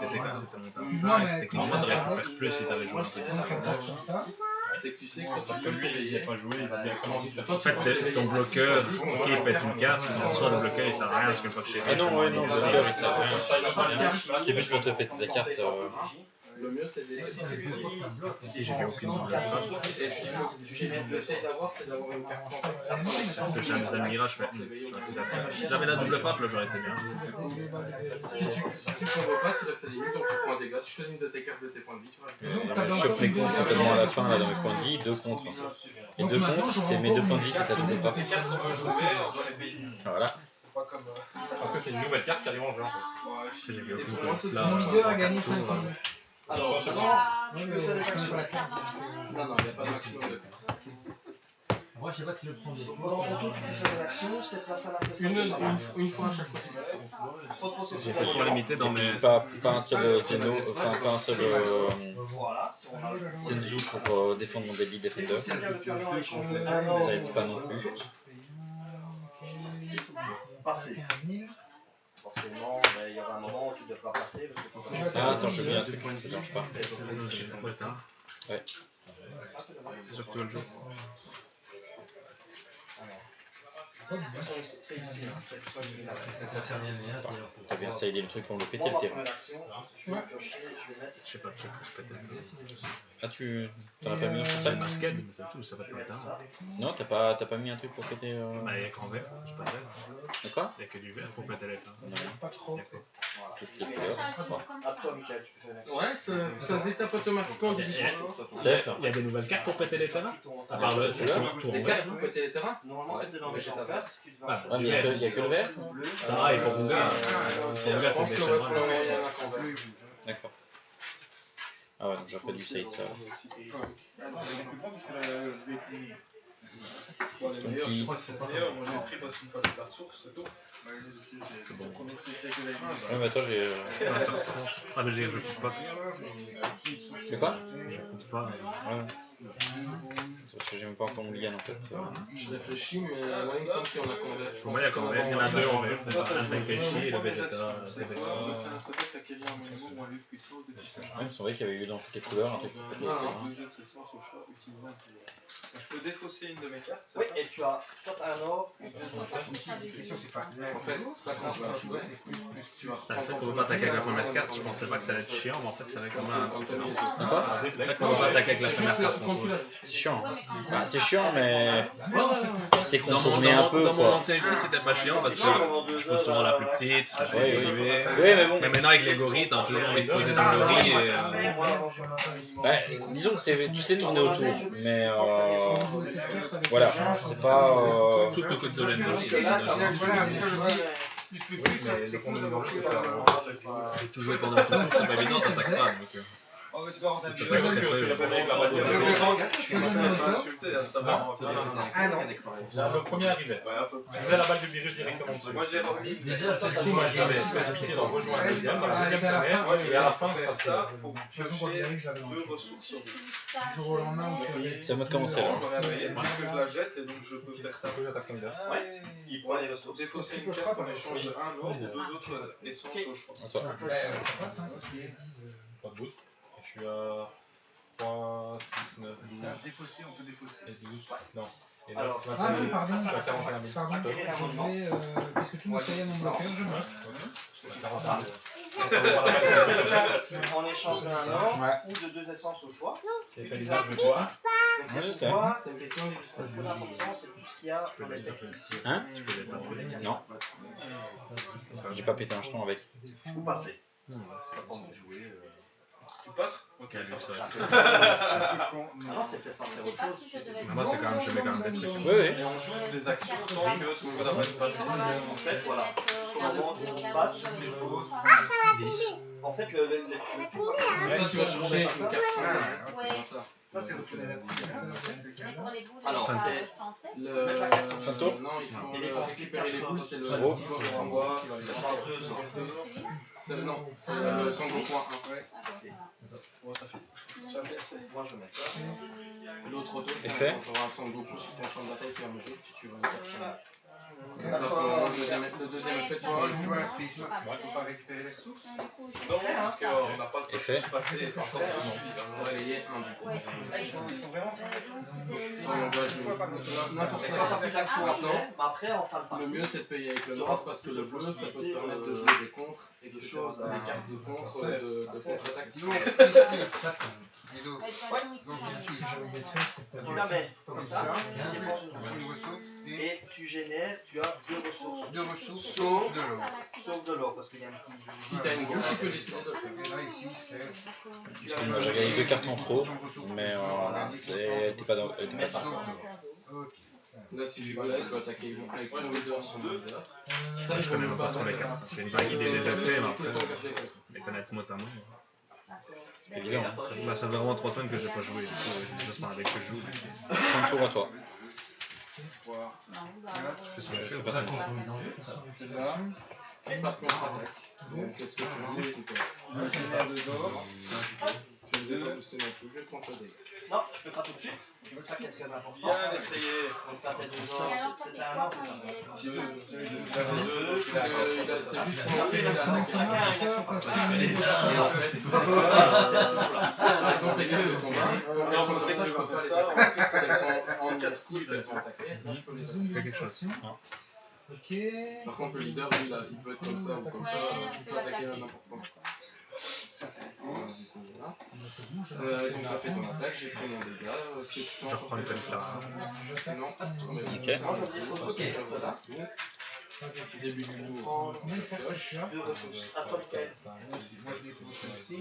t'étais monté à 5, techniquement t'aurais pu faire plus si t'avais joué un peu. C'est que tu sais que quand Parce que lui, il n'a pas joué, il va directement juste faire. En fait, ton bloqueur, ok, il pète une carte, mais en soi, le bloqueur il sert à rien parce qu'une fois que je sais Ah non, ouais, non, le bloqueur il sert à rien. C'est plus pour te péter ta carte. le mieux c'est d'essayer Si j'ai vu aucune double frappe. Et ce qu'il faut essayer d'avoir, c'est d'avoir une carte sans texte. Parce que j'ai un deuxième mirage, je fais. Si j'avais la double frappe, là j'aurais été bien. Si tu combats pas, tu restes à la limite, donc tu prends un dégât, tu choisis une de tes cartes de tes points de vie, tu vois. Je chope mes comptes totalement à la fin là dans mes points de vie, 2 contre. Et 2 contre, c'est mes 2 points de vie, c'est ta double frappe. Voilà. Parce que c'est une nouvelle carte qui arrive en jeu. J'ai vu aucune Mon leader a gagné 5 points. Alors, Non, mais je connais pas la carte. non, il n'y a pas de maximum de cartes. Moi, je sais pas si l'option des Pendant ton tour, tu peux faire une action, c'est place à la Une fois à chaque fois. J'ai fait trop limité dans mes. Pas un seul Zeno, enfin pas un seul Voilà, si on a Senzu pour défendre mon Deadly Defender. Ça aide pas non plus. passer. Forcément, il y aura un moment où tu devras passer. Parce que Ah, attends, je viens un truc, ça marche pas. Ouais. C'est sûr que tu veux le jouer. c'est ici. T'as bien essayé le truc pour me le péter le terrain. Je sais pas, je pète. Ah, tu t'en as pas mis un sur C'est ça? le masquette, mais c'est tout, ça va être le temps. Non, t'as pas mis un truc pour péter. Bah, il y a qu'en vert, j'ai pas de vert. D'accord? Il y a que du vert pour péter les temps. Non, Pas trop. toutes les couleurs. À toi, Michael, tu peux faire Ouais, ça se détape automatiquement du Il y a des nouvelles cartes pour péter les terrains? À part le tour Des vert. cartes pour péter les terrains? Normalement, c'était dans les en place. Ah, Ah, mais il y a que le vert? ça, et pour Bunga, Je pense que ouais, pour le moment, il y en a qu'en vert. D'accord. Ah ouais, donc j'aurais pas dû save ça. Moi j'ai pris parce qu'il me fallait la ressource, c'est tout. C'est bon. Ouais, mais attends, j'ai. Ah, mais je coupe pas. C'est quoi? Je coupe pas. Ouais. Parce que j'ai même pas encore mon liane en fait. Je réfléchis, mais moi, il me semble qu'il y en a qu'en vert. Pour moi, il y a qu'en vert, il y en a deux en vert. Un Denkeshi et le Vegeta. Ouais, il me semblait qu'il y avait eu dans toutes les couleurs un truc pour péter le terrain. Je peux défausser une de mes cartes. Oui, et tu as soit un or, ou deux En fait, ça quand tu vas jouer, tu vas En fait, on veut pas attaquer avec la première carte, je pensais pas que ça allait être chiant, mais en fait, ça allait comme un. Quoi? En fait, on veut pas attaquer avec la première carte. Quand tu l'as. C'est chiant. Bah, c'est chiant, mais c'est Dans contourné un peu mon quoi. ancien FC, c'était pas chiant parce que je pose souvent la plus petite, je Oui, fais oui. privé. Oui, mais bon. Mais maintenant, avec les gorilles, t'as toujours envie de poser ton gorille et. Bah, disons que tu sais tourner autour, mais voilà, c'est pas. Tout le côté de l'endo, mais les combinaisons, j'ai tout joué pendant tout le tour, c'est pas évident, ça attaque pas. Donc, Tu l'as pas avec la balle de le premier arrivé. Je faisais la balle de virus directement dessus. Moi j'ai remis. Déjà, Du coup, moi j'avais cliqué dans rejoindre la deuxième, dans la deuxième carrière, et à la fin, faire ça pour chercher 2 ressources. Du jour au lendemain, C'est à moi de commencer là. Parce que je la jette et donc je peux faire ça. il prend les ressources. Défausser une carte en échange de 1 or ou 2 autres essences au choix. Bonsoir. ça passe, hein. Pas de boost. Je suis à 3, 6, 9, 12 défausser, on peut défausser. et 12. Non. Et là, Ah tu oui, vas pardon, je suis à 41 000. pardon, je vais, puisque tout me fait mon bloqueur, je note. En échange d'un or ou de 2 essences au choix. Et fait l'usage de quoi? Ouais, je sais. C'est une question c'est très important, c'est tout ce qu'il y a dans les textes. Hein? Non. J'ai pas pété un jeton avec. Ou passer. Tu passes? Ok, ça va. Ah non, c'est peut-être pas faire autre chose. moi, c'est quand même, je mets quand même des trucs. Oui, oui. Et on joue des actions tant que tout le monde n'a pas passé. En fait, voilà. Jusqu'au moment où tu passes, il faut. 10. En fait, le tout. Ça, tu vas chercher une carte sans ça. Ça, c'est retourner la petite. Alors, Fin de c'est le. Fin de tour? Non, il faut récupérer les boules, c'est le Sango. petit corps de Sangoa. Non, c'est le Sango point 1. Moi, je mets ça. L'autre auto, c'est Effet. quand tu auras un Sangoku sur ton champ de bataille qui va me jouer, tu tueras une carte. Le deuxième effet, tu Moi, vois. je joue à prisme. Faut pas récupérer les ressources. Non, parce qu'on n'a pas le temps de Effet. se passer par contre. On va payer un du coup. Faut vraiment faire On va jouer n'importe Mais quand t'as quel. plus d'action maintenant, mais après en fin de Le partie, mieux c'est de payer avec le noir parce que le bleu ça peut te permettre de jouer des contres, etc. choses, Des cartes de contre, de contre-attaque. Donc, ici, Guido. Donc, ici, j'ai oublié de faire, c'est tu la peut-être mets comme ça, tu dépenses une ressource et et tu génères, tu as 2 ressources. 2 ressources Sauf de l'or. Sauf de l'or, parce qu'il y a un petit. Si t'as une grosse, tu peux décider de le faire. Et là, ici, c'est. Excuse-moi, j'ai gagné 2 cartes en trop, mais elle était pas dans. Elle était pas Mettre dans. sauf d'or. Ok. Là si tu peux attaquer avec ton leader sur le leader. Ça Je je connais ne même pas pas trop les attaquer. cartes. J'ai une vague idée des effets, mais Tout le après, temps garder comme ça. les connaître notamment. Évidemment. Bah, ça fait vraiment 3 semaines que j'ai pas joué. Du coup, c'est juste pas avec que je joue. 30 tours à toi. Je sais Je sais pas si C'est là. Pas de contre-attaque. Donc qu'est-ce que tu fais tout Là, j'ai pas de d'or. Je ne vais pas pousser non plus, je vais te contre des. Non, tu peux pas tout de suite. C'est ça qui est très important. Bien essayé. Donc quand t'as 2 Et ans, alors, ça fait c'était un quoi an. quand il est C'est juste pour Il a fait montrer la la semaine attaque. Par exemple, les cartes de combat, quand elles sont comme ça, je peux pas les attaquer. Si elles sont en cible, elles sont attaquées. Là, je peux les attaquer. Fais quelque chose. Ok. Par contre, le leader, lui, il peut être comme ça ou comme ça. Tu peux attaquer n'importe quoi. Voilà, du coup, voilà. Donc, tu as fait ton attaque, j'ai pris mon dégât. Est-ce que tu peux Je reprends une telle carte. Non. Ok. Moi, je dis ok. Je relance tout. Début du tour. Prendre Combien de cartes je suis là 2 ressources. À toi, Michael. Moi, je dépose ceci.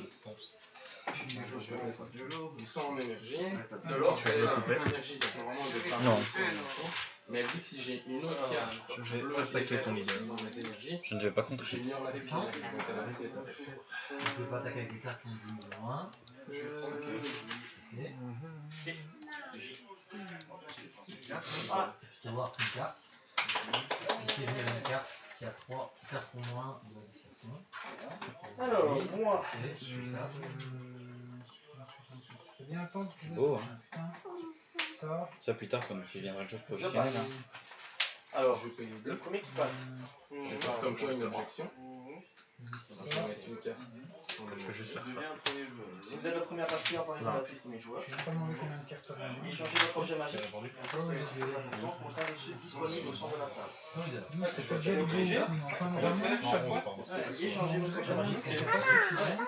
Je vais mettre de l'eau sans énergie. De l'or, c'est l'énergie. Donc, normalement, je vais pas Non. sans énergie. Mais elle dit que si j'ai une autre carte, Je vais attaquer ton leader. dans mes énergies, Je ne vais pas contrer. j'ai mis en application. Donc, elle arrive et tape. Tu peux pas attaquer avec des cartes qui ont du niveau 1. Je te vois une carte. Et tu es venu avec une carte qui a 3 cartes au moins de la discrétion. Alors, moi. C'est bien attendre. C'est beau, hein. Ça. Ça plus tard quand tu viendras le jeu Je professionnel. passe. Hein. Alors, Je paye le premier qui passe. comme tu as une objection. Je vais Ça. mettre une carte. Je peux juste faire ça. Si vous êtes le premier à passer, en parlant de la premier joueur, Je vais pas demander combien de cartes on a. échangez votre objet magique. Ouais, ouais, Donc, on t'a reçu disponible au centre de la table. Nous, c'est pas déjà obligé. Enfin, normalement, Échangez votre objet magique. c'est pas suffisant.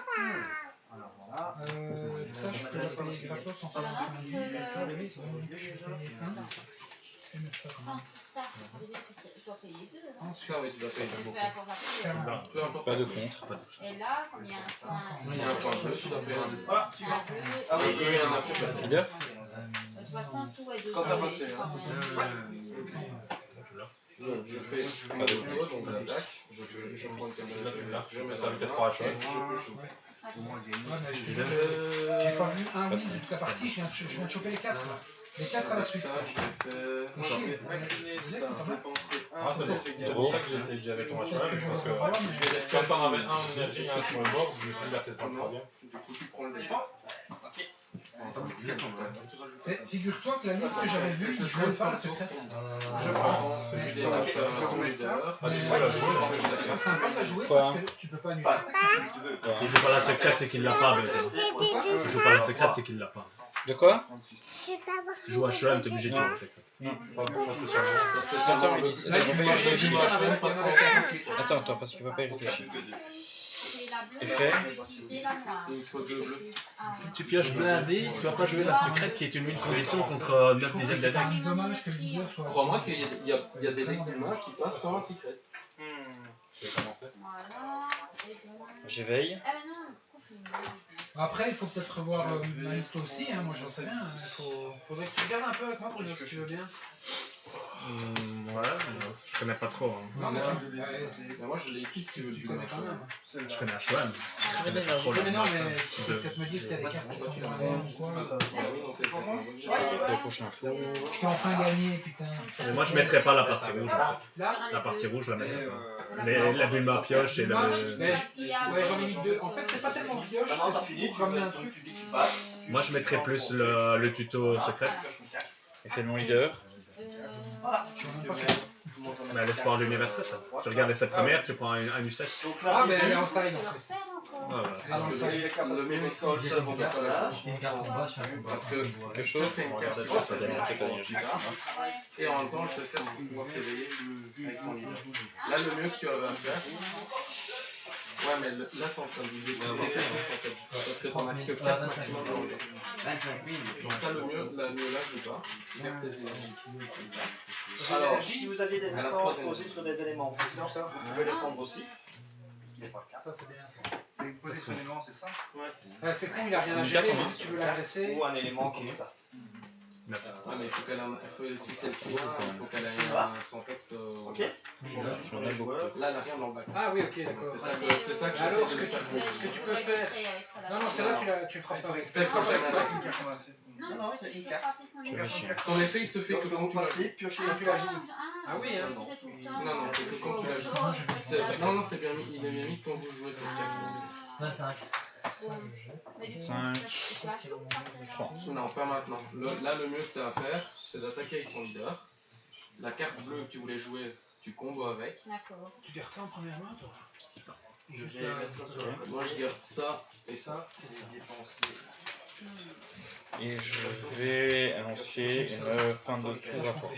Alors, voilà. Ça, je peux la payer gratos en faisant un lit, c'est ça, oui. Donc, je vais payer un. Je vais mettre ça comme Non, ça veut dire que tu dois payer 2. Ensuite, Ça, oui, tu dois payer. Peu importe la payer. Peu importe. Pas de contre. Et là, comme il y a un point. S'il y a un point bleu, tu dois payer un deux. Voilà, Un suivant. 2. Ah oui, Et un après. Leader De toute façon, tout est 2. Quand t'as passé, Donc, je fais un de dos, donc l'attaque. Je prends une carte de je mets dans le peut-être main, pas à et chaque. je touche. ouais, mais j'ai pas vu un win toute la partie, je viens de choper les 4 là. Les 4 à la suite. Ça, je vais faire. Faut chier. Ça, dépenser Ah, un. c'est pour ça que j'ai essayé de gérer ton machin, Peut-être que je parce me que comprends pas, Je vais mais. rester quand t'en avais un en énergie, un sur le bord, je me suis dit, il a peut-être pas le bien. Du coup, tu prends le dégât. Mais figure-toi que la liste que j'avais vue, je ne pas la secrète. Je prends celui des marques pour les erreurs. Ah, tu vois, là, C'est sympa de la jouer Quoi parce que tu peux pas annuler. Si je joue pas la secrète, c'est qu'il l'a pas, Beth. Si je joue pas la secrète, c'est qu'il l'a pas. De quoi? Si je joue à HM, t'es obligé de jouer la secrète. Attends, mais dis. La liste que j'ai vue, il y en avait 4. Attends, parce qu'il va pas y réfléchir. Et Effet. Il faut deux bleus. Si tu pioches blindé, tu vas pas jouer la secrète qui est une win condition contre 9 dixièmes C'est d'attaque. dommage que le leader soit. Crois-moi qu'il y a des decks humains qui passent sans un secret. Je vais commencer. Voilà. J'éveille. Ah non, pourquoi je me Après, il faut peut-être revoir ma liste aussi, hein, moi j'en sais rien. Faudrait que tu regardes un peu avec moi, Bruno, si tu veux bien. Ouais, je connais pas trop. Hein. Non, mais Moi, je l'ai ici si tu veux tu du connais quand même. Je connais HM. Oui, mais tu peux peut-être me dire s'il y a des cartes qui sont vraiment ou quoi. Le prochain tour. Je t'ai enfin gagné, putain. Mais moi, je mettrais pas la partie rouge en fait. Là, La partie rouge, je la mettrais pas. La bulle à pioche et le. ouais, j'en ai mis 2. En fait, c'est pas tellement pioche, Maintenant, t'as c'est fini, pour tu ramener un donc truc. tu dis qu'il passe. Moi, je mettrais plus le tuto secret. Effet de mon leader. Je sais même pas faire. le monde va mettre Bah, laisse pas en l'univers 7. Tu regardes les 7 premières, tu prends un U7. Donc là, Ah, il mais y a elle est eu- en side en fait. Ouais, voilà. Elle est en side. les capacités Le de sol, ça vont carte, pas là. une carte en bas sur un combat. Parce que Quelque ça, chose. c'est une carte Ça, forte, ça ça donne donne un truc à l'énergie. et en même temps, je te sers pour pouvoir t'éveiller avec ton leader. Là, le mieux que tu avais à faire. Ouais, mais là, t'es en train de viser tous les cartes en fait. Parce que t'en as que 4 maximum dans le deck. 25 000. Donc, ça, le mieux là, joue pas. Garde tes énergies. Comme ça. Alors, si vous aviez des À la essences troisième. posées sur des éléments, ça, vous pouvez les prendre aussi. Ce qui n'est pas le cas. Ça, c'est bien ça. C'est positionnement, c'est ça? C'est con, il a rien à gérer, mais si tu veux l'agresser. Ou un élément qui est ça. Ouais, mais il faut qu'elle ait un. Si c'est le prix, il faut qu'elle ait un sans texte. Ok. J'en ai beaucoup. Là, elle a rien dans le bac. Ah oui, ok, d'accord. C'est ça que Alors, j'essaie ce de que lui faire tu jouer. peux faire. Non, non, celle-là, tu frappes pas avec. C'est prochain. Non, c'est une carte. Son effet, il se fait que quand tu l'as joué. Piochez Quand tu l'as vu. Ah oui, hein. Non, c'est que quand tu l'as joué. Non, c'est bien mis. Il est bien mis quand vous jouez cette carte. 25. 3. Non, pas maintenant. Là, le mieux que tu as à faire, c'est d'attaquer avec ton leader. La carte bleue que tu voulais jouer, tu combos avec. D'accord. Tu gardes ça en première main, toi? Je vais mettre ça sur la Moi, je garde ça et ça. Et je vais annoncer une fin de tour à fort.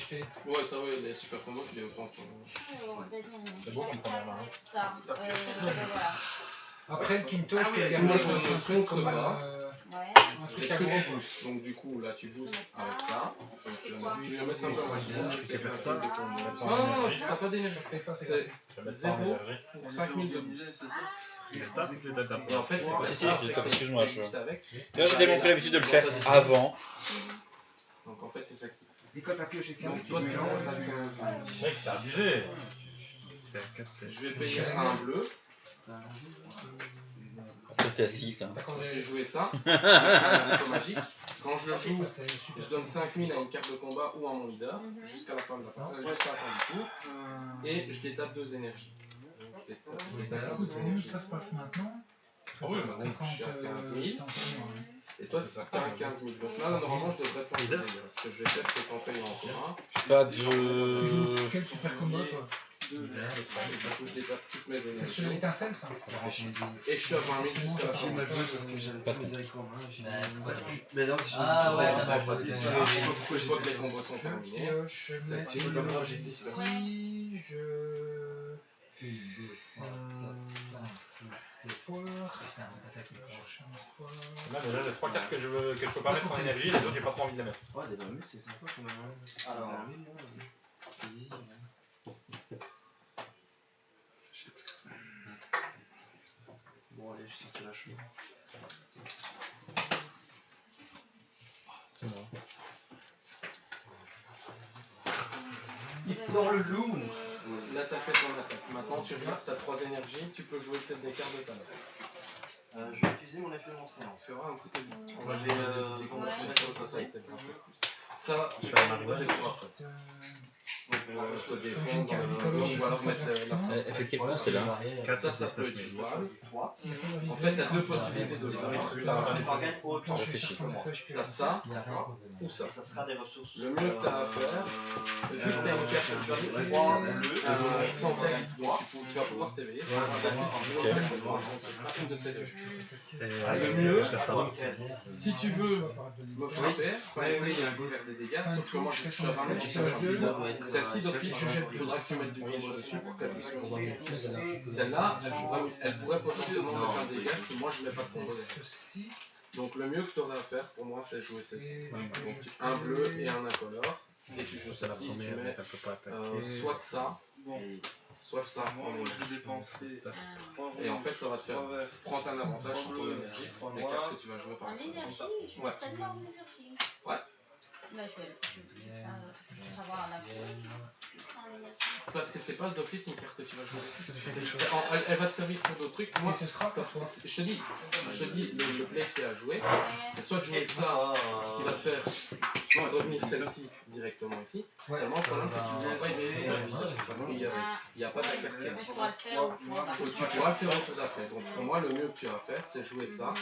Ouais, ça, ouais, les super combos, tu les prends. C'est beau comme première main. Voilà. Après le Kinto, je peux Moi, garder je ne un truc comme contre pas. Ouais. un truc Est-ce à que gros. tu boostes? Donc, du coup, là, tu boostes avec ça. Donc, tu le mets simplement. Tu fais faire 5 ça. 000 de ton. Non, t'as pas d'énergie. Ça fait pas, c'est C'est 0 pour 5000 de boost. Je tape, je tape. Et en fait, c'est pas Si, ça. je tape, excuse-moi, je- Juste avec. Là, j'ai démontré l'habitude de le faire avant. Donc, en fait, c'est ça qui. Et quand t'as pioché Donc, toi, tu as 15 000. Mec, c'est abusé. C'est à 4 Je vais payer un bleu. T'étais à 6. Hein. J'ai joué ça. C'est un auto magique. Quand je le joue, je donne 5000 à une carte de combat ou à mon leader jusqu'à la fin de jusqu'à la fin du tour. Et je détape 2 énergies. Je détape 2 énergies. Ça se passe maintenant. Ah oui, bah, Donc, je suis à 15 000. Et toi, tu as 15 000. Donc là, normalement, je devrais prendre des dégâts. Ce que je vais faire, c'est qu'en payant en commun, Pas de. Quel super combo, toi? du coup, je détape toutes mes C'est sur énergies. l'étincelle, ça? Et je suis à 20 000 jusqu'à la fin du tour. Ah ouais, t'as pas Une fois que les combos sont Je terminés, pioche, je mets celle-ci, comme moi, j'ai 10 personnes. ici, je... 1, 2, 3, 4, 5, 6, poire. Je cherche un poire. Là, déjà, les 3 cartes que je peux pas mettre en énergie, les autres, j'ai pas trop envie de les mettre. Alors, bon, allez, je sortais la cheveux. C'est moi. Il sort le loup. Là, t'as fait ton attaque. Maintenant, tu regardes, t'as 3 énergies, tu peux jouer peut-être des cartes de ta main. Je vais utiliser mon effet de montre. Tu feras un petit peu de. On va J'ai, jouer des ouais. combats ça peut-être un peu plus. Ça, Je fais un c'est toi. Se J'ai défendre une dans carte le mythologique, ou alors ça mettre fait la un. Effectivement, c'est là. 4, Ça peut être 000. jouable. 3. En fait, t'as 2 possibilités de jouer. On gagne autant. Réfléchis. T'as ça ou ça. Et ça sera des ressources. Le mieux que t'as à faire, vu que t'as une carte ici, 3 bleus. sans texte, donc tu vas pouvoir t'éveiller. C'est ce sera une de ces deux. Le mieux, je reste en haut. si tu veux me frapper, pas essayer de faire des dégâts, sauf que moi je suis à 20 mètres, je suis à 20 mètres. Celle-ci d'office, il faudra que tu mettes du combo dessus pour qu'elle puisse me donner. Celle-là, elle pourrait potentiellement mettre un dégât si moi je mets pas de combo derrière. Donc le mieux que tu aurais à faire pour moi c'est jouer celle-ci. Donc un bleu et un incolore. Et tu joues C'est la celle-ci, tu première, mets elle peut pas attaquer. soit ça, soit ça. Et en fait ça va te faire prendre un avantage sur ton énergie pour les cartes que tu vas jouer par En exemple. énergie, je suis Ouais. très bien en énergie. Ouais. Bah, je vais savoir la en énergie. Parce que c'est pas d'office une carte que tu vas jouer. Elle va te servir pour d'autres trucs. Moi, ce sera parce que je te dis le play que tu as joué, c'est soit de jouer ça qui va te faire revenir celle-ci directement ici. Seulement le problème c'est que tu ne pourras pas éveiller ton leader parce qu'il n'y a pas de carte. Mais je pourrais le faire au tour d'après. Tu pourras le faire au tour d'après. Donc pour moi, le mieux que tu as à faire, c'est jouer ça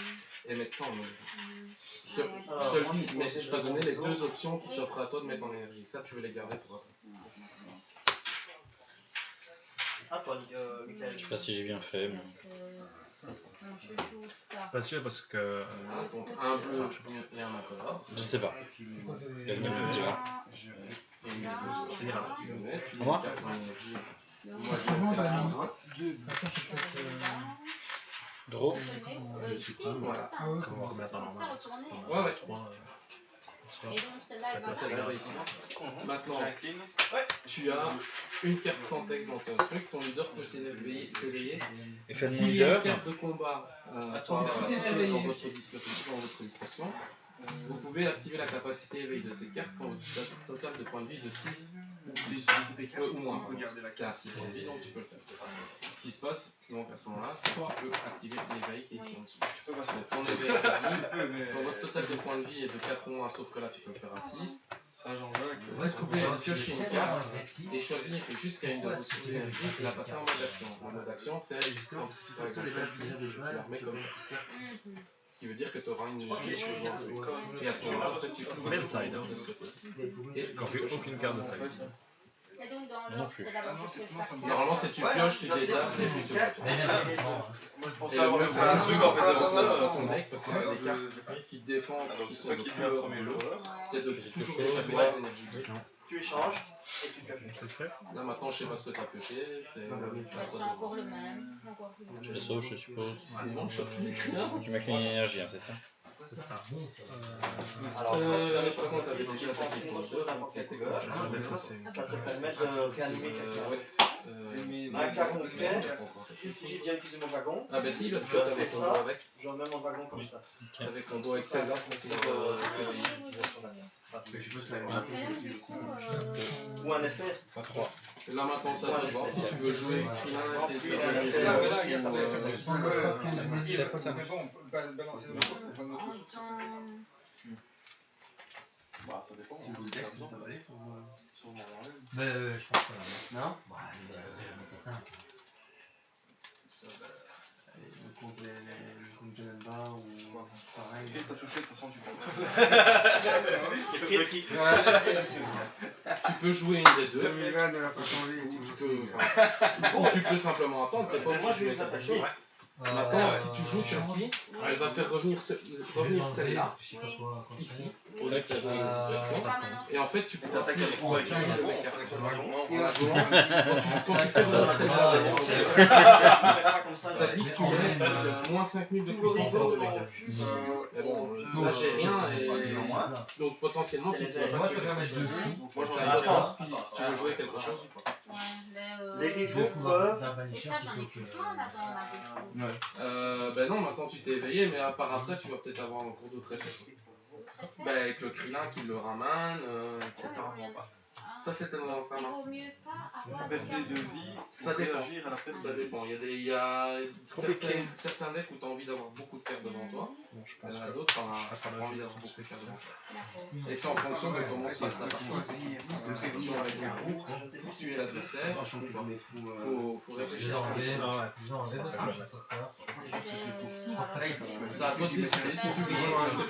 et mettre ça en énergie. Je te le dis, mais je t'ai donné les 2 options qui s'offrent à toi de mettre en énergie. Ça, tu veux les garder pour après. Ah, toi, Michael. Je sais pas si j'ai bien fait, mais. Mon chouchou, Je ça. suis pas sûr parce que. Voilà, donc un bleu et un incolore. Je sais pas. L'avenir me dira. Et une douce. C'est bien. Tu le mets, tu mets Moi une carte en énergie. Donc, Moi, je Comment vais t'as faire mis un ça? Draw. Voilà. Ah ouais, On va comment ça? remettre en normal. Ouais, ouais. 3. Et donc celle-là, elle va Celle-là, elle va ici. Maintenant, J'incline. tu as une carte sans texte dans ton truc. Ton leader peut s'éveiller. Effet de mon S'il y a leader. une carte de combat sans capacité dans votre disposition, vous pouvez activer la capacité éveil de ces cartes quand votre total de points de vie est de 6 ou plus, ou moins. Tu as 6 points de vie, donc tu peux le faire. Ce qui se passe, donc à ce moment-là, c'est que tu peux activer l'éveil qui est ici en dessous. Donc ton éveil est réduit. Quand votre total de points de vie est de 4 ou moins, sauf que là tu peux le faire à 6. Vous pouvez piocher une carte et choisir jusqu'à une de vos sources d'énergie et la passer en mode action. Le mode action, c'est quand, par exemple, celle-ci, tu la remets comme ça. Ce qui veut dire que tu auras une fiche aujourd'hui. Et à ce moment-là, en fait, tu peux Combien de side de ce côté. Et Quand on fait aucune carte de side. Et donc dans Non l'autre, plus. c'est d'abord juste que je fasse. Normalement, c'est tu pioches, tu détapes et puis tu retournes. Mais bien, non. Moi je Et pensais le avoir mieux, fait c'est un un truc truc en fait avant ça. ton deck parce qu'il y a des cartes qui te défendent, qui sont de qui devient couleur premier en jeu. joueur. C'est de toujours chose, échapper ouais. les énergies. Tu échanges et tu pioches. Je le fais. Là maintenant, je sais pas ce que tu as pioché. C'est C'est encore le même. Encore le même. Je fais sauve, je suppose. non, je chope les clients. Tu m'as créé une énergie, hein, c'est ça? C'est ça. Bon, Alors, Par contre, t'avais déjà attaqué ton jeu, donc catégorie. ça te permet de réanimer quelqu'un. Ouais. Un cas concret, si j'ai déjà utilisé mon wagon, Ah bah si, parce que t'avais ton doigt avec. je mets mon wagon comme ça. Avec ton doigt avec celle-là pour pouvoir Mais donc, du coup, Ou un effet. Pas 3. Là maintenant, ça va te voir. Si tu veux jouer Krillin, c'est de faire C'est bon, balancer le truc, on va noter sur ça. Bah ça dépend. Ça va aller sur mais je pense que non. Bah, déjà mettre ça. Ok, t'as touché, de toute façon tu peux. Tu peux jouer une des deux. Ou tu peux simplement attendre, t'es pas Moi, obligé je de vais jouer les quelque chose. attaquer. Maintenant, si tu joues celle-ci, elle va faire revenir celle-là, ici, au lieu de ta situation. Et en fait, tu pourras attaquer avec une de mes cartes sur le wagon. Quand tu fais revenir celle-là, ça dit que tu mets moins 5000 de puissance de mes cartes. Mais bon, là j'ai rien et donc potentiellement tu peux pas tuer quelque chose. Moi j'en ai pas si tu veux jouer quelque chose ou pas. Les rivaux peuvent. Et ça, j'en ai plus plein là dans la défaut. Ben non, maintenant tu t'es éveillé, mais à part après tu vas peut-être avoir encore d'autres effets. Ben avec le Krillin qui le ramène, etc. Ça c'était dans le Il vaut mieux pas avoir. Perdez de vie, Ça dépend. réagir à la perte. Ça dépend. Il y a certains decks où tu as envie d'avoir beaucoup de cartes devant toi. Bon, je Il pense y en a que. d'autres, tu n'as pas envie d'avoir beaucoup de cartes devant toi. Et c'est en fonction de comment se passe ta partie. Si tu es avec un groupe, pour tuer l'adversaire, faut réfléchir. C'est à toi de décider si tu veux jouer un truc.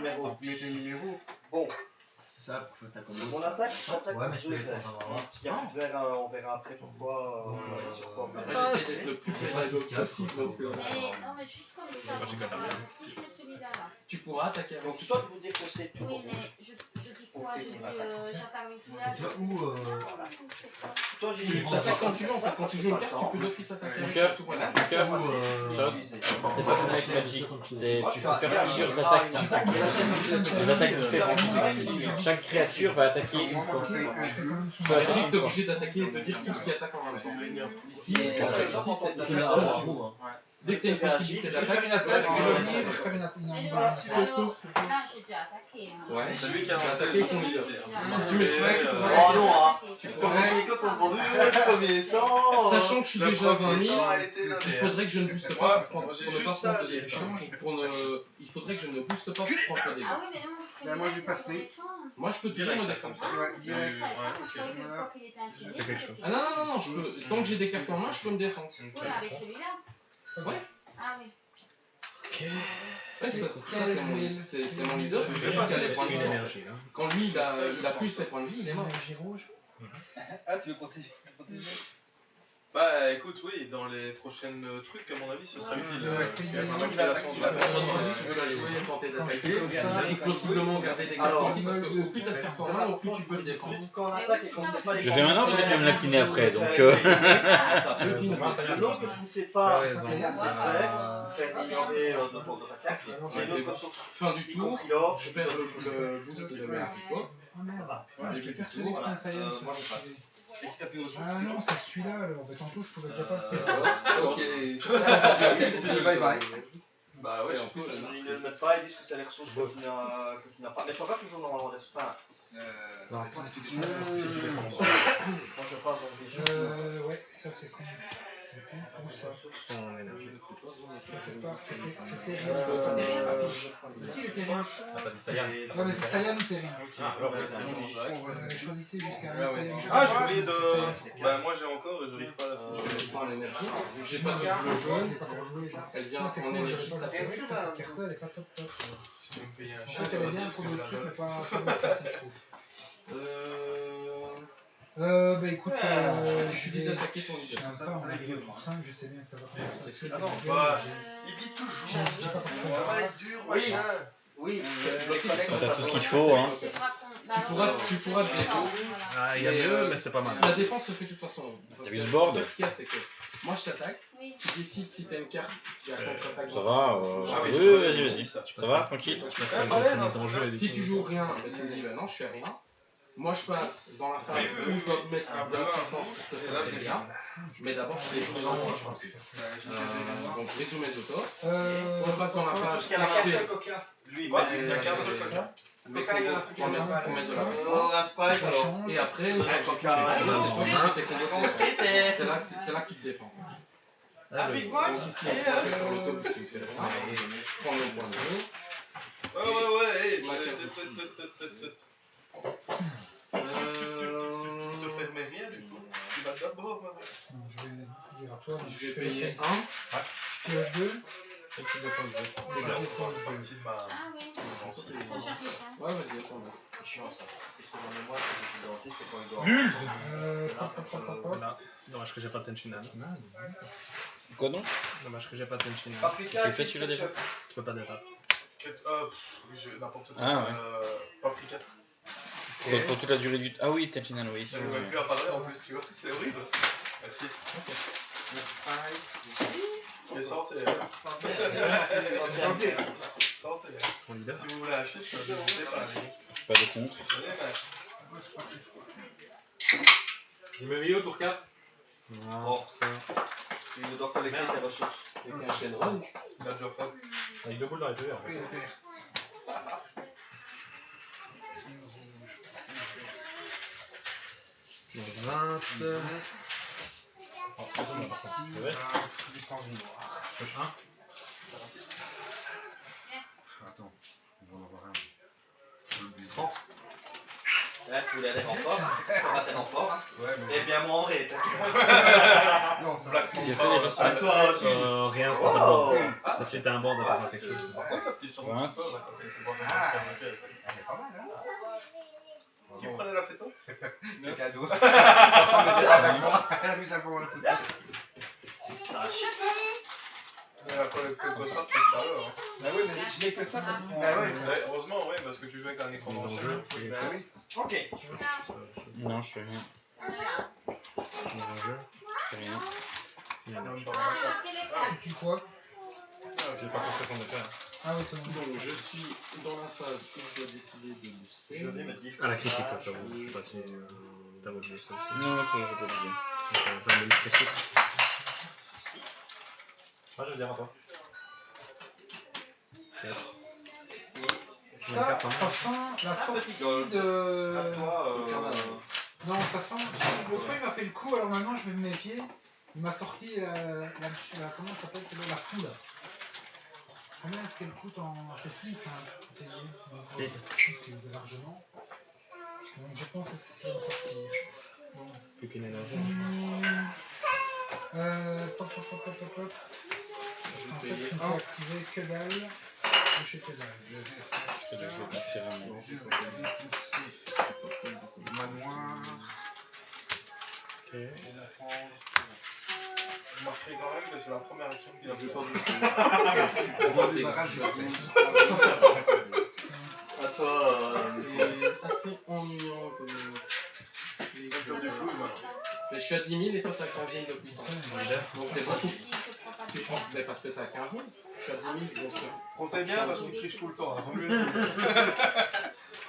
Mettre un numéro. Bon. On attaque, j'attaque Ouais, mais pour je deux peux verts. Il y a plus de verts, on verra après pourquoi. Sur quoi. Après, j'essaie d'être le plus pédagogue possible. Donc, Mais non, mais juste comme ça. Moi, j'ai qu'à Si je fais celui-là là. tu pourras attaquer avec Donc, soit vous dire que c'est tout. Oui, mais je dis quoi? Je dis j'attaque avec celui-là. Où Toi, j'ai Tu dit. t'attaques quand tu veux, en fait, quand tu joues une carte, tu peux d'office attaquer avec Cœur. tout. Voilà. Cœur, shot. C'est pas comme avec Magic. Tu peux faire plusieurs attaques. Des attaques différentes. Chaque créature va attaquer une fois. Magic, t'es obligé d'attaquer et de dire tout ce qui attaque en même temps. Ici, c'est dès que t'as une possibilité Je vais faire d'attaque, une attaque, je vais revenir, je vais faire une attaque. Alors, là, j'ai déjà attaqué. ouais, C'est lui qui tu a as attaqué ton leader. Si tu mets celui-là, tu peux Oh non, hein. tu Quand pourrais. on est que qu'on revue, le premier sang. Sachant que je suis déjà à 20 000, il il faudrait que je ne booste pas pour ne pas prendre de dégâts. Il faudrait que je ne booste pas pour prendre de dégâts. Ah oui, mais non, Ben, moi, je vais passer. Moi, je peux toujours me défendre. Ah non, non, non, non, je peux, tant que j'ai des cartes en main, je peux me défendre. Oui, avec celui-là. Ouais. Ah oui. Ouais, ça c'est mon leader, c'est celui qui a les points de vie. Quand lui, il a plus ses points de vie, il est mort. Ah, tu veux protéger Bah écoute, oui, dans les prochaines trucs, à mon avis, ce sera utile. Ouais, La manipulation de la Si tu veux la jouer, tenter d'attaquer, et possiblement garder des cartes Alors, aussi, parce que au plus t'as de cartes en main, au plus tu peux le défendre. Quand on attaque et qu'on ne sait pas les Je fais maintenant parce que tu vas me l'incliner après, donc. Ça peut ça tout. marche, ça Le nom que tu ne sais pas, T'as raison, c'est ça- après, faire ignorer de ton attaque. C'est une autre ressource. Fin du Y tour, compris l'or, je perds le boost de mes articles. Oh merde. Voilà, J'étais persuadé que c'était un Saiyan. moi je passe. Et si t'as plus Ah non, c'est celui-là alors. Bah tantôt je pouvais déjà pas le faire. D'accord, ok. Bye bye. Bah ouais, en plus, ça Ils ne le mettent pas, ils disent que c'est les ressources que tu n'as pas. Mais tu n'as pas toujours normalement des enfin, moi je parle donc des Ouais, ça c'est con. Où ça? Son énergie. Ça c'est pas. C'est terrible. Si, il est terrible. Ah, t'as dit Saiyan. Ouais, mais c'est Saiyan ou terrible. Ah, alors, ouais, c'est bon. Choisissez jusqu'à Ouais, ouais. Saiyan. Ah, j'ai oublié de. Bah, moi j'ai encore et j'arrive pas à la je vais finir. mettre ça en énergie. J'ai pas Non, de mais le le jaune. il est pas pour jouer. Elle vient C'est en con, énergie. j'avais pas le c'est vrai que ça, cette carte-là, elle est pas top top. Si tu me payes un En chat, fait, elle est bien pour d'autres trucs, mais pas pour le classique, je trouve. Bah écoute, Je suis dit vais. d'attaquer ton Je leader. sais même pas, on est pour 5, je sais bien que ça va faire ça. Est-ce que Ah tu non, veux bah, J'ai- il dit toujours. Je sais pas pourquoi Ça ça va va. être dur, machin. Oui, T'as tout ce qu'il te faut, hein. Tu pourras te défendre. Ah, il y a mieux, mais c'est pas mal. La défense se fait de toute façon. T'as vu ce board? En fait, ce qu'il y a, c'est que moi je t'attaque, tu décides si t'as une carte qui a contre-attaque. Ça va, Ah oui, oui, vas-y. Ça va, tranquille. Si tu joues rien, bah, tu me dis bah non, je fais rien. Moi je passe dans la phase où je dois te mettre de la puissance pour te faire des dégâts. Mais d'abord, je fais donc résumé auto. On passe dans la phase parce qu'il y a qu'un seul coca. Lui, moi, il n'y a qu'un seul coca. mais qu'on pour mettre de la puissance. Oh, un spike alors. Et après, Un c'est coca. toi qui fais tes combos. C'est là que tu te défends. Ah, le- Donc ici, je vais faire l'auto parce que tu me fais rien. Je prends le point de vue. Ouais, Ma carte. Tu te fermes rien du tout. Tu vas d'abord. Non, je vais dire à toi, mais Je vais fais le payer face. 1. Je pioche 2. Quel type de poste de- Je dépense 2. Partie de ma. Ah oui, trop cher que ça. Ouais, vas-y, attends. C'est chiant ça. Parce que dans le mois, c'est le dentiste, c'est quand il doit. Nul. Hop. Là, dommage que j'ai pas Tenchinan. Quoi donc? Dommage que j'ai pas Tenchinan. Paprika, C'est fait celui-là déjà. Tu peux pas déraper. N'importe quoi. Ah, ouais. Paprika. Pour toute la durée du. Ah oui, Tenchinan, oui. J'arrive même plus à parler en plus, tu vois. C'est horrible. Merci. Et santé. Santé. Ton leader. Si vous voulez acheter, ça n'hésitez Pas de contre. pas. Je me mets au tour 4. Oh. Tu dois collecter tes ressources. Avec un Shenron. Il a déjà fait. Avec 2 boules dans les deux. Oui, ok. Donc 20. Poche 1. Attends, on va en avoir un. 30. Là, tu voulais aller en fort. Tu vas tes renforts. Ouais, Et bien moi en rate. Non, ça Black C'est fait déjà À ça. toi, Rien, c'est pas de Oh. bon. Ça c'était un bord d'avoir quelque chose. Par contre, la petite chanson, What? tu peux, là, quand tu vois comment Ah. faire le quel. c'est pas mal, hein. Qui prenait la photo? C'est cadeau. On était pas d'accord. Elle a vu ça comment le foutre. Mais après, le poster, tu fais ça alors. Bah oui, mais je n'ai que ça. Bah oui. Ouais, heureusement, oui, parce que tu joues avec un écran Mise en ancien. jeu. Bah oui. Ok. Non, je fais rien. Mise en jeu. Je fais rien. Tu quoi? J'ai pas compris qu'on était. Ah oui, c'est bon. Donc je suis dans la phase où je dois décider de booster. Je vais me dire. Ah, la critique, là, je sais pas si t'as oublié ça aussi. Non, ça, j'ai pas oublié. J'ai un bonus critique. Ah, je vais dire à toi. Ça sent la sortie de. À toi, Non, ça sent. L'autre fois, il m'a fait le coup, alors maintenant, je vais me méfier. Il m'a sorti comment ça s'appelle? C'est la foule. Combien est-ce qu'elle coûte en. C'est 6, hein. Et- 6 largement. Donc, je pense que c'est ce qui va me sortir. Bon. Plus qu'une énergie. Pop. En fait, payer tu ne peux activer que dalle. Toucher que dalle. Je fais le jeu différemment. Manoir. Ok. Je marquerai quand même que c'est la première action qu'il a Je vais fait. pas vous On va débarrasser Je de suis À toi, C'est assez ennuyant comme. Mais je suis à 10 000 et toi t'as 15 000 de puissance. Donc t'es beaucoup. Tu prends, mais parce que t'as 15 000, je suis à 10 000, donc Comptez bien parce qu'il triche tout le temps. Romuald dit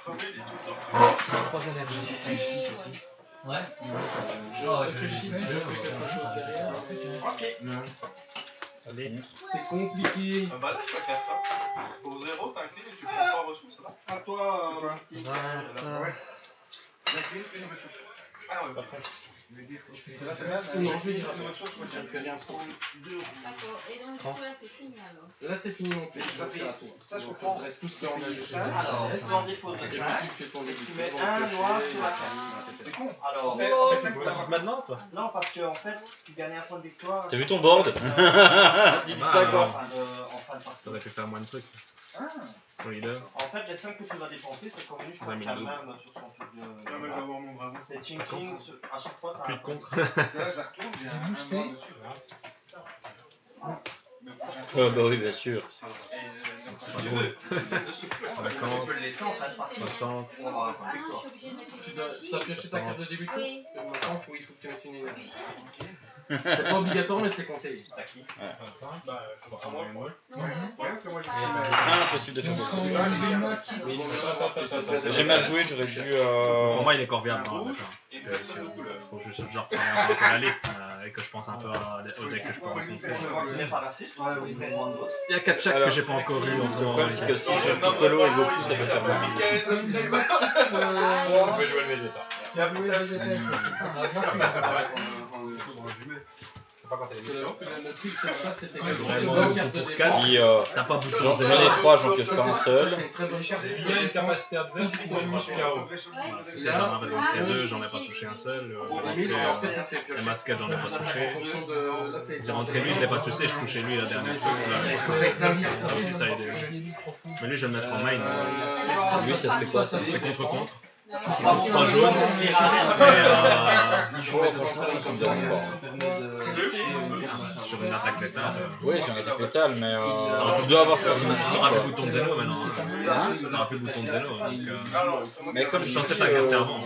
tout le temps. 3 énergies. Ouais. je réfléchis si je fais quelque chose derrière. Ok. C'est compliqué. Ah bah là, je te carte. Hein. Pour 0, t'inclines et tu prends 3 ressources là. à toi, petit. Ouais. J'incline une ressource. Ah ouais, parfait. Non, je vais dire une ressource, moi je fais rien sans. D'accord. Et donc, du coup, là, c'est fini alors. Là c'est fini mon tour, c'est à toi. Ça, je Donc, comprends. il reste tout ce qui est en jeu. Alors, sans défaut de Et 5, tu fais ton tu mets un noir sur la carte. C'est con. Alors, Maintenant, toi. non, parce que en fait, tu gagnais un point de victoire. T'as vu ton board? Dis Ah, ça non. en fin de partie. Ça aurait pu faire moins de trucs. Ah. Pour leader. En fait, les 5 que tu vas dépenser, c'est convenu, je crois que 20 la 000 même sur son truc de. Ah, mais je vais avoir mon dragon. C'est Ching Ching, à chaque fois, t'as Plus un de point contre. Là, je la retourne, j'ai un noir dessus. Le prochain Bah oui, bien sûr. C'est pas drôle. Tu peux le laisser en fin de partie. 60. Pour avoir un point Ah de non, je victoire. suis obligée de mettre Tu une dois énergie. t'as pioché ta carte de débutant? Oui. Oui, il faut que tu mettes une énergie. C'est pas obligatoire, mais c'est conseillé. C'est à qui? Bah, à moi. Non, Ouais, parce que moi j'ai Impossible de faire Donc, beaucoup. quand Luna quitte. J'ai mal joué, j'aurais dû. Pour moi, il est corviable dans la Et personne de couleur. Faut juste que je reprenne un peu la liste et que je pense un peu au deck que je peux rencontrer. Tu n'es pas raciste, tu peux prendre d'autres. Il y a 4 chèques que j'ai pas encore eu. Le problème, c'est que si je Piccolo et Goku, ça peut faire mal. Michael de Sniper. On peut jouer le Vegeta. Il y a joué VGTS, c'est ça. C'est pas quand elle est méchante. Le truc, c'est ça, c'était Vraiment, une bonne carte de pour départ. quatre. Puis, T'as pas beaucoup de j'en choses. ai 3, j'en pioche pas un seul. C'est une très bonne carte. Il y a une capacité adverse pour une KO. J'en avais donc 2, j'en ai pas touché un seul. En fait, ça fait Les piocher. masquettes, j'en ai pas touché. En fonction de. Là, c'est. J'ai rentré lui, je l'ai pas touché, je touchais lui la dernière fois. Ça aussi, ça a aidé. Mais lui, je vais le mettre en main. Lui, ça fait quoi ça? C'est contre-contre. Pas Pas jaune. Sur une attaque létale. Oui, c'est un attaque létale, mais Tu tu dois avoir quasiment T'auras plus le quoi. bouton de zéro maintenant. Hein? T'auras plus le bouton de zéro. Donc, Mais comme je je pensais suis t'agresser avant.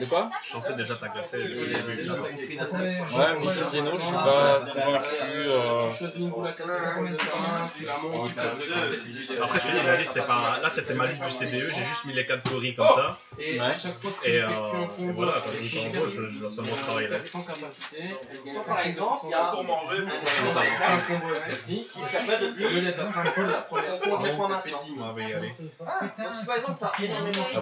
De quoi? Je pensais déjà t'agresser depuis le début. Ouais, mais Zeno, je suis pas convaincu. Tu choisis une boule à 4 de terrain, tu la montes, tu passes de carte et tu dis des- Après, je te dis, ma liste, c'est pas. Là, c'était ma liste du CDE, j'ai juste mis les 4 gorilles comme ça. Et à chaque fois que tu Et, effectues un et combo voilà, avec donc, une en gros, je dois seulement travailler là. sans capacité, elle gagne Par exemple, il y a Pour manger, un combo avec celle-ci, qui permet de au dire. lieu d'être à 5 points la première Faut fois, les points elle fait maintenant. 10 000. On va y aller. Donc, si par exemple, tu as énormément de